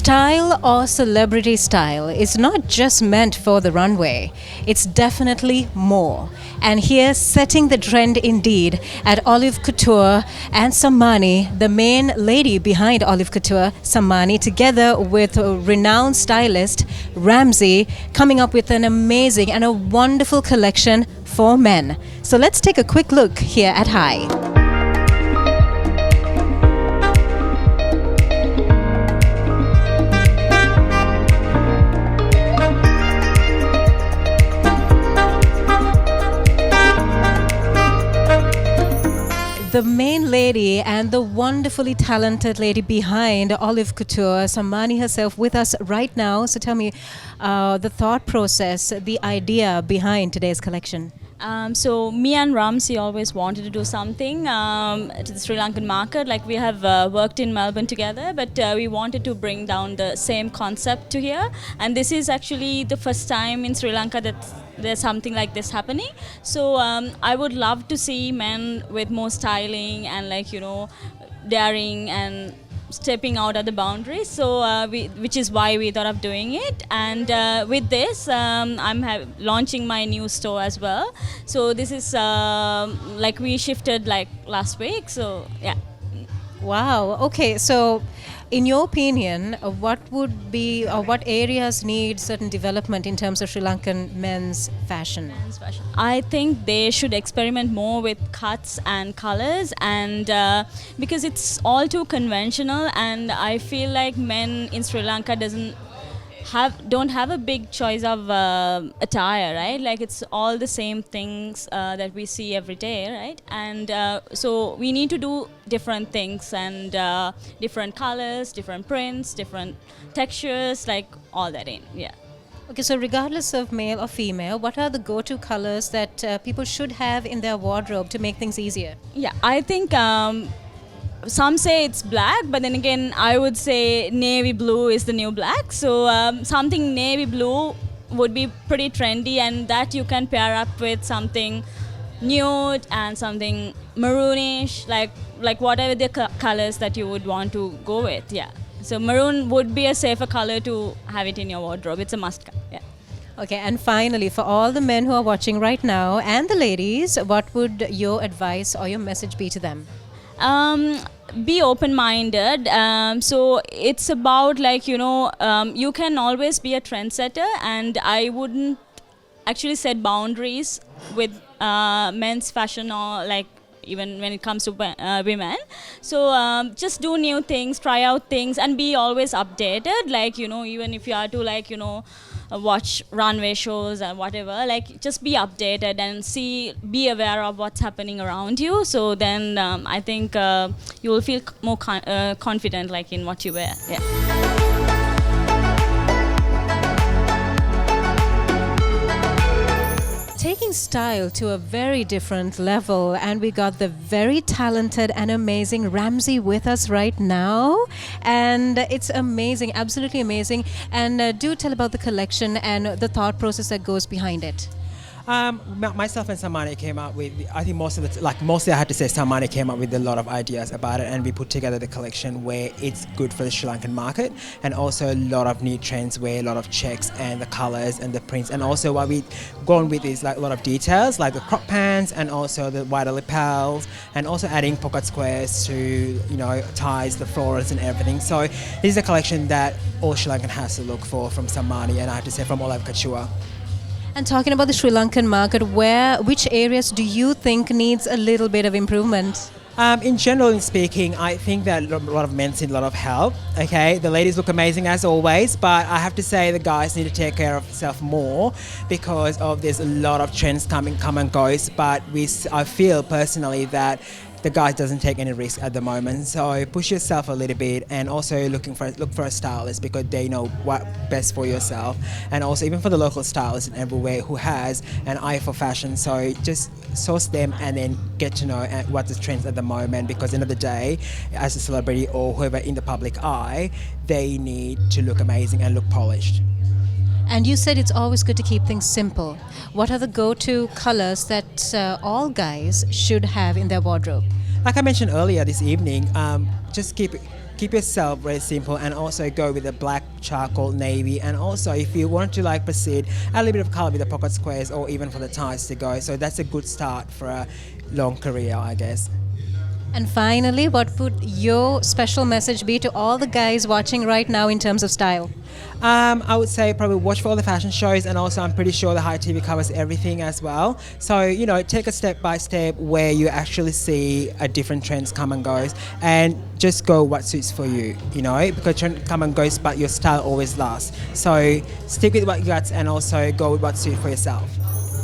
Style or celebrity style is not just meant for the runway, it's definitely more. And here, setting the trend indeed at Olive Couture and Samani, the main lady behind Olive Couture, Samani, together with a renowned stylist Ramzy, coming up with an amazing and a wonderful collection for men. So let's take a quick look here at High. The main lady and the wonderfully talented lady behind Olive Couture, Samani herself, with us right now. So tell me the thought process, the idea behind today's collection. So me and Ramzy always wanted to do something to the Sri Lankan market. Like we have worked in Melbourne together, but we wanted to bring down the same concept to here. And this is actually the first time in Sri Lanka that there's something like this happening. So I would love to see men with more styling and daring and stepping out of the boundaries. So which is why we thought of doing it. And with this, I'm launching my new store as well. So this is we shifted last week. So yeah. Wow. Okay. So, in your opinion, what would be or what areas need certain development in terms of Sri Lankan men's fashion? I think they should experiment more with cuts and colors, and because it's all too conventional, and I feel like men in Sri Lanka don't have a big choice of attire, right? Like it's all the same things that we see every day, right? And so we need to do different things and different colors, different prints, different textures, like all that in, yeah. Okay, so regardless of male or female, what are the go-to colors that people should have in their wardrobe to make things easier? Yeah, I think some say it's black, but then again, I would say navy blue is the new black. So something navy blue would be pretty trendy, and that you can pair up with something nude and something maroonish, like whatever the colors that you would want to go with. Yeah. So maroon would be a safer color to have it in your wardrobe. It's a must. Yeah. Okay, and finally, for all the men who are watching right now and the ladies, what would your advice or your message be to them? Be open-minded. So it's about you can always be a trendsetter, and I wouldn't actually set boundaries with men's fashion or even when it comes to women. So just do new things, try out things, and be always updated. Even if you are to watch runway shows and whatever, just be updated and be aware of what's happening around you. So then I think you will feel more confident in what you wear. Yeah. Taking style to a very different level, and we got the very talented and amazing Ramzy with us right now, and it's amazing, absolutely amazing. And do tell about the collection and the thought process that goes behind it. Myself and Samani came up with, I think mostly I had to say Samani came up with a lot of ideas about it, and we put together the collection where it's good for the Sri Lankan market, and also a lot of new trends where a lot of checks and the colors and the prints, and also what we've gone with is a lot of details like the crop pants and also the wider lapels, and also adding pocket squares to ties, the florals and everything. So this is a collection that all Sri Lankan has to look for from Samani, and I have to say from Olive Couture. And talking about the Sri Lankan market, which areas do you think needs a little bit of improvement? In general speaking, I think that a lot of men need a lot of help. Okay, the ladies look amazing as always, but I have to say the guys need to take care of themselves more because there's a lot of trends come and goes. But I feel personally that the guy doesn't take any risk at the moment. So push yourself a little bit, and also look for a stylist because they know what best for yourself, and also even for the local stylists everywhere who has an eye for fashion. So just source them and then get to know what the trends at the moment, because at the end of the day, as a celebrity or whoever in the public eye, they need to look amazing and look polished. And you said it's always good to keep things simple. What are the go-to colors that all guys should have in their wardrobe? Like I mentioned earlier this evening, just keep keep yourself very simple and also go with the black, charcoal, navy. And also if you want to like proceed, a little bit of color with the pocket squares or even for the ties to go. So that's a good start for a long career, I guess. And finally, what would your special message be to all the guys watching right now in terms of style? I would say probably watch for all the fashion shows, and also I'm pretty sure the High TV covers everything as well. So, you know, take a step by step where you actually see a different trends come and goes, and just go what suits for you, you know, because trend come and goes, but your style always lasts. So stick with what you got and also go with what suits for yourself.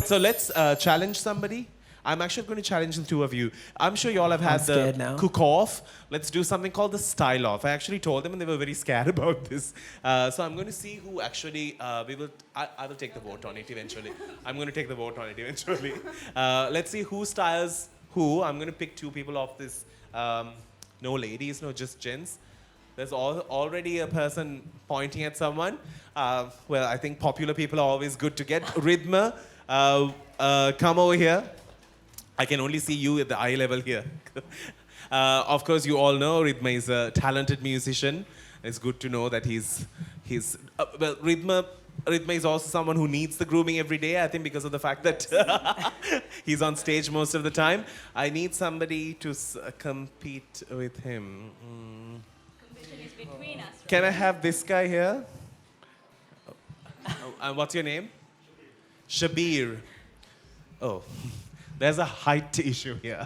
So let's challenge somebody. I'm actually going to challenge the two of you. I'm sure you all have had the cook-off. Let's do something called the style-off. I actually told them and they were very scared about this. So I'm going to see who actually, I will take the vote on it eventually. I'm going to take the vote on it eventually. Let's see who styles who. I'm going to pick two people off this. No ladies, no, just gents. There's already a person pointing at someone. Well, I think popular people are always good to get. Riddler, come over here. I can only see you at the eye level here. Of course, you all know Riddler is a talented musician. It's good to know that he's well, Riddler is also someone who needs the grooming every day, I think, because of the fact that he's on stage most of the time. I need somebody to compete with him. Competition is between us. Right? Can I have this guy here? What's your name? Shabir. Oh. There's a height issue here.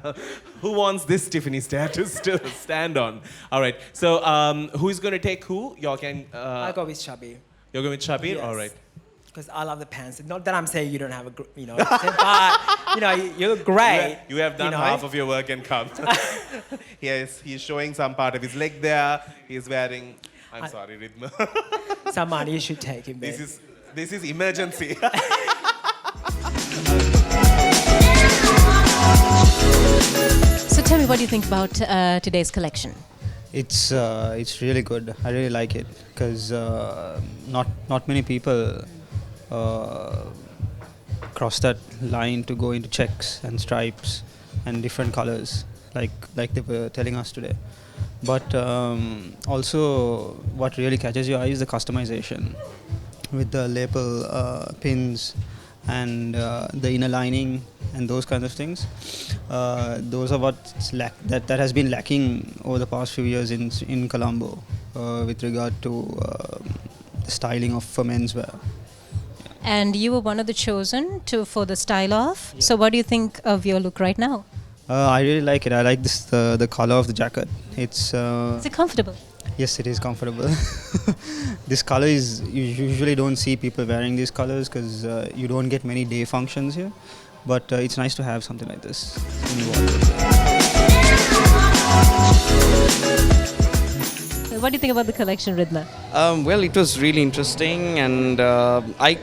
Who wants this Tiffany stair to stand on? All right. So who's going to take who? Y'all can... I'll go with Shabir. You're going with Shabir? Yes. All right. Because I love the pants. Not that I'm saying you don't have a, you know, but, you know, you look great. You have done half of your work and come. Yes, he's showing some part of his leg there. He's wearing... I'm sorry, Riddler. Someone, you should take him there. This is emergency. So tell me, what do you think about today's collection? It's really good. I really like it because not many people cross that line to go into checks and stripes and different colors like they were telling us today. But also what really catches your eye is the customization with the lapel pins and the inner lining and those kinds of things. Those are that has been lacking over the past few years in Colombo with regard to the styling for menswear. And you were one of the chosen for the style off. Yeah. So what do you think of your look right now? I really like it. I like the color of the jacket. Is it comfortable? Yes, it is comfortable. This color you usually don't see people wearing these colors because you don't get many day functions here. But it's nice to have something like this in your wardrobe. What do you think about the collection, Riddler? Well, it was really interesting, and I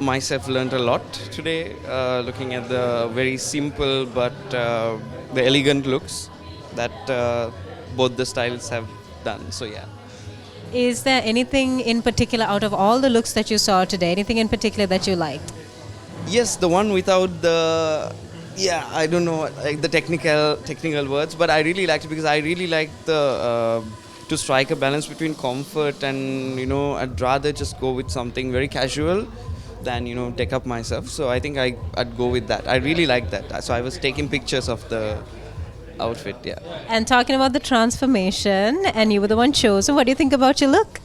myself learned a lot today, looking at the very simple but the elegant looks that both the stylists have done. So yeah. Is there anything in particular out of all the looks that you saw today, anything in particular that you liked? Yes, the one without I don't know, like the technical words, but I really liked it because I really liked to strike a balance between comfort and, you know, I'd rather just go with something very casual than, you know, deck up myself. So I think I'd go with that. I really liked that. So I was taking pictures of the outfit, yeah. And talking about the transformation, and you were the one chosen, what do you think about your look?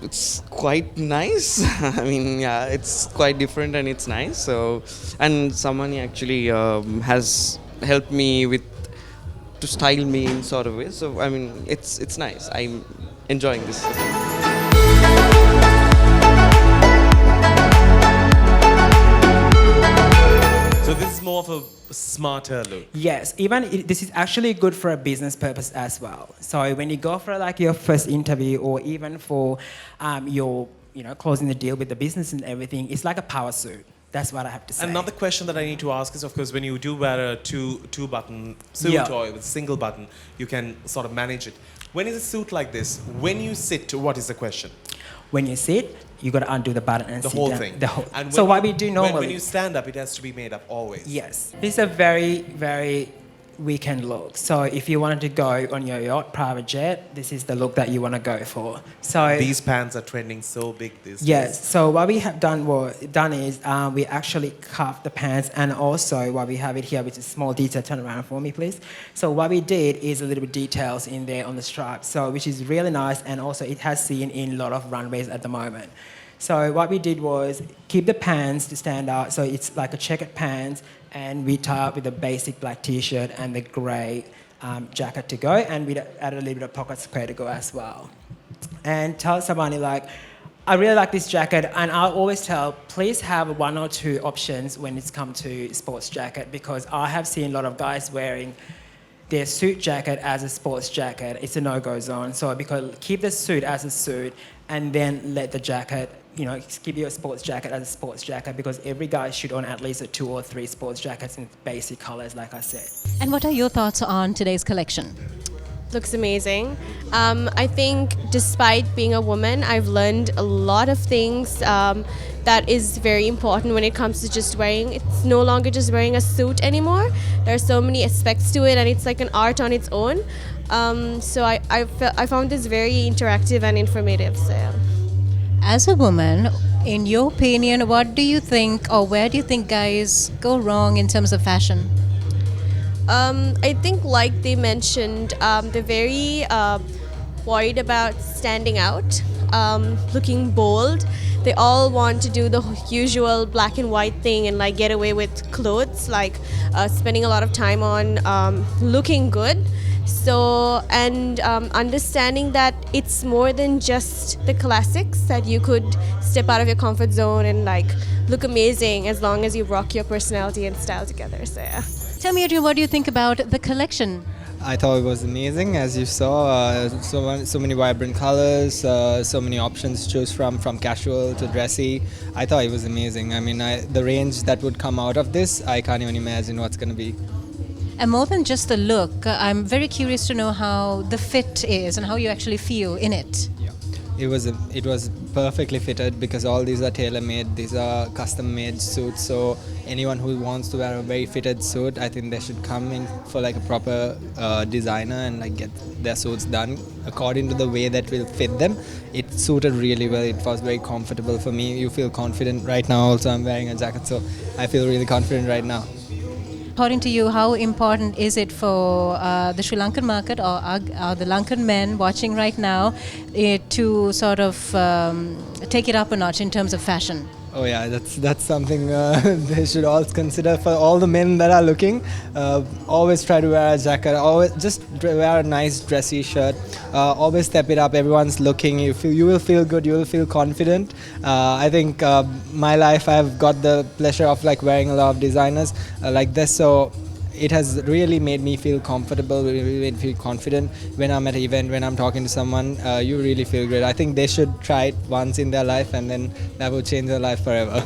It's quite nice. I mean, yeah, it's quite different and it's nice. So, and someone actually has helped me to style me in sort of way. So, I mean, it's nice. I'm enjoying this. So this is more of a smarter look. Yes, this is actually good for a business purpose as well. So when you go for like your first interview or even for your, you know, closing the deal with the business and everything, it's like a power suit. That's what I have to say. Another question that I need to ask is, of course, when you do wear a two-button suit or with a single button, you can sort of manage it. When is a suit like this, when you sit, what is the question? When you sit, you got to undo the button and the sit whole down. thing. The whole. And so what we do normally. When you stand up, it has to be made up always. Yes. This is a very, very weekend look. So if you wanted to go on your yacht, private jet, this is the look that you want to go for. So these pants are trending so big these days. Yes. So what we have done is we actually cuffed the pants, and also what we have it here, which is small detail. Turn around for me, please. So what we did is a little bit details in there on the stripes, so which is really nice, and also it has seen in a lot of runways at the moment. So what we did was keep the pants to stand out, so it's like a checkered pants, and we tie up with a basic black t-shirt and the grey jacket to go, and we added a little bit of pocket square to go as well. And tell somebody like, I really like this jacket, and I always tell, please have 1 or 2 options when it's come to sports jacket, because I have seen a lot of guys wearing their suit jacket as a sports jacket. It's a no-go zone. So because keep the suit as a suit, and then let the jacket, keep your sports jacket as a sports jacket, because every guy should own at least 2 or 3 sports jackets in basic colors, like I said. And what are your thoughts on today's collection? Looks amazing. I think despite being a woman, I've learned a lot of things that is very important when it comes to just wearing. It's no longer just wearing a suit anymore. There are so many aspects to it, and it's like an art on its own. So I found this very interactive and informative. So. As a woman, in your opinion, what do you think, or where do you think guys go wrong in terms of fashion? I think, like they mentioned, they're very worried about standing out, looking bold. They all want to do the usual black and white thing and like get away with clothes, like spending a lot of time on looking good. So, and understanding that it's more than just the classics, that you could step out of your comfort zone and like look amazing as long as you rock your personality and style together. So, yeah. Tell me, Adrian, what do you think about the collection? I thought it was amazing, as you saw. So many vibrant colors, so many options to choose from casual to dressy. I thought it was amazing. I mean, the range that would come out of this, I can't even imagine what's going to be. And more than just the look, I'm very curious to know how the fit is and how you actually feel in it. Yeah. It was perfectly fitted, because all these are tailor-made. These are custom-made suits. So anyone who wants to wear a very fitted suit, I think they should come in for like a proper designer and like get their suits done according to the way that will fit them. It suited really well. It was very comfortable for me. You feel confident right now. Also, I'm wearing a jacket, so I feel really confident right now. According to you, how important is it for the Sri Lankan market, or are the Lankan men watching right now to sort of take it up a notch in terms of fashion? Oh yeah, that's something they should all consider. For all the men that are looking, always try to wear a jacket. Always just wear a nice dressy shirt. Always step it up. Everyone's looking. You will feel good. You will feel confident. I think my life, I've got the pleasure of like wearing a lot of designers like this. So it has really made me feel comfortable, really made me feel confident when I'm at an event, when I'm talking to someone. You really feel great. I think they should try it once in their life, and then that will change their life forever.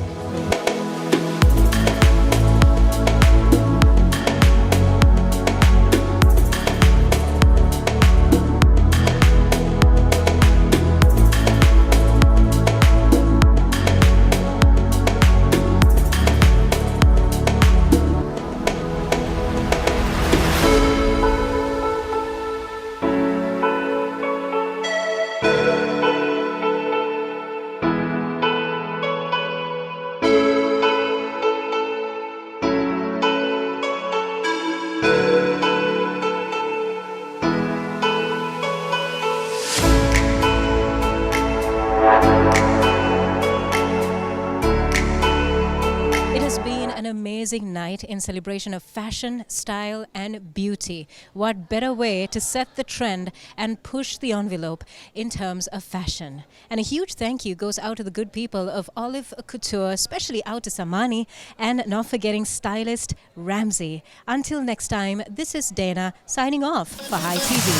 Amazing night in celebration of fashion, style and beauty. What better way to set the trend and push the envelope in terms of fashion. And a huge thank you goes out to the good people of Olive Couture, especially out to Samani, and not forgetting stylist Ramzy. Until next time, this is Dana signing off for High TV.